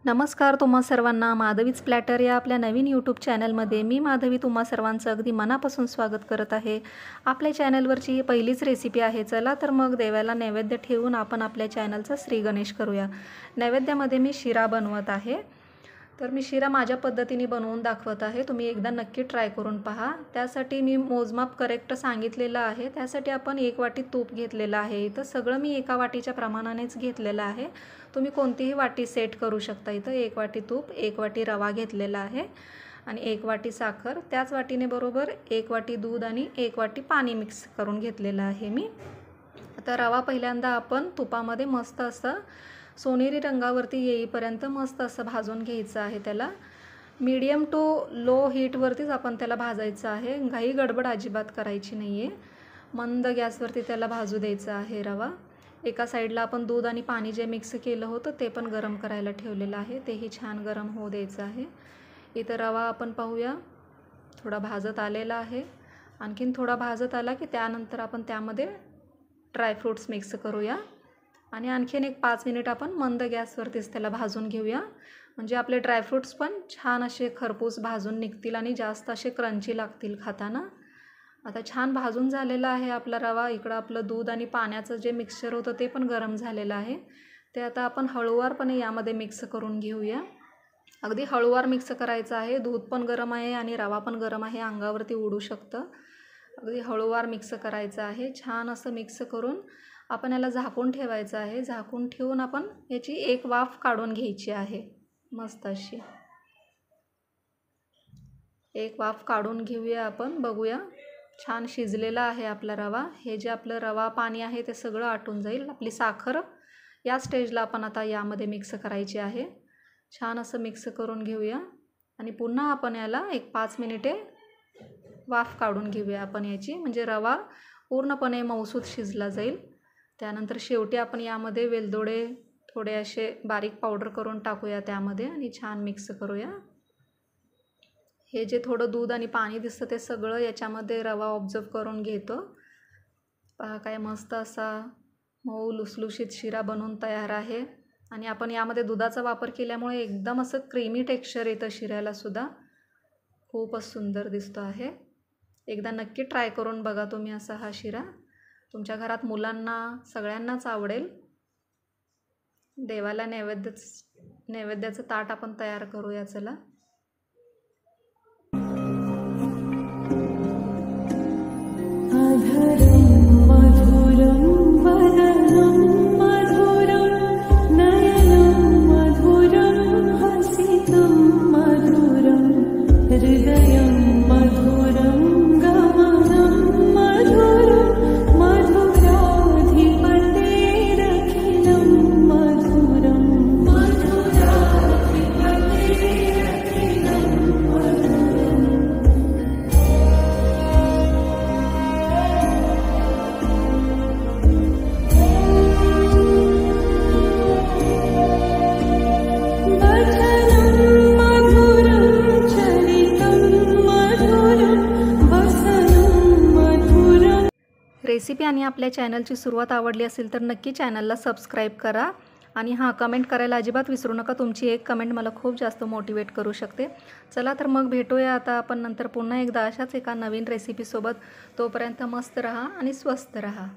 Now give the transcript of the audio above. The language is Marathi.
नमस्कार तुम्हा सर्वांना माधवीज प्लॅटर या आपल्या नवीन यूट्यूब चॅनलमध्ये मी माधवी तुम्हा सर्वांचं अगदी मनापासून स्वागत करत आहे। आपल्या चॅनलवरची ही पहिलीच रेसिपी आहे। चला तर मग देवाला नैवेद्य ठेवून आपण आपल्या चॅनलचा श्री गणेश करूया। नैवेद्यामध्ये मी शिरा बनवत आहे। तर मी शिरा माझ्या पद्धतीने बनवून दाखवत आहे, तुम्ही एकदा नक्की ट्राय करून पहा। त्यासाठी मी मोजमाप करेक्ट सांगितलेलं आहे। त्यासाठी आपण 1 वाटी तूप घेतलेलं आहे। इथं सगळं मी एका वाटीच्या प्रमाणानेच घेतलेलं आहे। तुम्ही कोणतीही वाटी सेट करू शकता। इथं 1 वाटी तूप, 1 वाटी रवा घेतलेला आहे आणि 1 वाटी साखर, त्याच वाटीने बरोबर 1 वाटी दूध आणि 1 वाटी पाणी मिक्स करून घेतलेलं आहे मी। आता रवा पहिल्यांदा आपण तुपामध्ये मस्त असं सोनेरी रंगावरती येईपर्यंत मस्त असं भाजून घ्यायचं आहे। त्याला मीडियम टू लो हीटवरतीच आपण त्याला भाजायचं आहे। घाई गडबड अजिबात करायची नाही आहे। मंद गॅसवरती त्याला भाजू द्यायचं आहे रवा। एका साईडला आपण दूध आणि पाणी जे मिक्स केलं होतं ते पण गरम करायला ठेवलेलं आहे, तेही छान गरम होऊ द्यायचं आहे। इथं रवा आपण पाहूया थोडा भाजत आलेला आहे। आणखीन थोडा भाजत आला की त्यानंतर आपण त्यामध्ये ड्रायफ्रूट्स मिक्स करूया आणि आणखीन एक 5 मिनिट आपण मंद गॅसवरतीच त्याला भाजून घेऊया, म्हणजे आपले ड्रायफ्रूट्स पण छान असे खरपूस भाजून निघतील आणि जास्त असे क्रंची लागतील खाताना। आता छान भाजून झालेला आहे आपला रवा। इकडं आपलं दूध आणि पाण्याचं जे मिक्सचर होतं ते पण गरम झालेलं आहे। ते आता आपण हळूवारपणे यामध्ये मिक्स करून घेऊया। अगदी हळूवार मिक्स करायचं आहे। दूध पण गरम आहे आणि रवा पण गरम आहे, अंगावरती उडू शकतं। अगदी हळूवार मिक्स करायचं आहे। छान असं मिक्स करून आपण याला झाकून ठेवायचं आहे। झाकून ठेवून आपण याची एक वाफ काढून घ्यायची आहे। मस्त अशी एक वाफ काढून घेऊया आपण। बघूया छान शिजलेला आहे आपला रवा। हे जे आपलं रवा पाणी आहे ते सगळं आटून जाईल। आपली साखर या स्टेजला आपण आता यामध्ये मिक्स करायची आहे। छान असं मिक्स करून घेऊया आणि पुन्हा आपण याला एक 5 मिनिटे वाफ काढून घेऊया आपण याची, म्हणजे रवा पूर्णपणे मऊसूत शिजला जाईल। त्यानंतर शेवटी आपण यामध्ये वेलदोडे थोडे असे बारीक पावडर करून टाकूया त्यामध्ये आणि छान मिक्स करूया। हे जे थोडं दूध आणि पाणी दिसतं ते सगळं याच्यामध्ये रवा ऑब्झर्व करून घेतो। पहा काय मस्त असा मऊ लुसलुशीत शिरा बनवून तयार आहे आणि आपण यामध्ये दुधाचा वापर केल्यामुळे एकदम असं क्रीमी टेक्स्चर येतं शिऱ्याला सुद्धा, खूपच सुंदर दिसतो आहे। एकदा नक्की ट्राय करून बघा तुम्ही असा हा शिरा। तुमच्या घरात मुलांना सगळ्यांनाच आवडेल। देवाला नैवेद्याचं ताट आपण तयार करूया चला। रेसिपी आणि आपल्या चॅनलची सुरुवात आवडली असेल तर नक्की चॅनलला सबस्क्राईब करा आणि हां, कमेंट करायला अजिबात विसरू नका। तुमची एक कमेंट मला खूप जास्त मोटिवेट करू शकते। चला तर मग भेटूया आता आपण नंतर पुन्हा एकदा अशाच एका नवीन रेसिपीसोबत। तोपर्यंत मस्त रहा आणि स्वस्त रहा।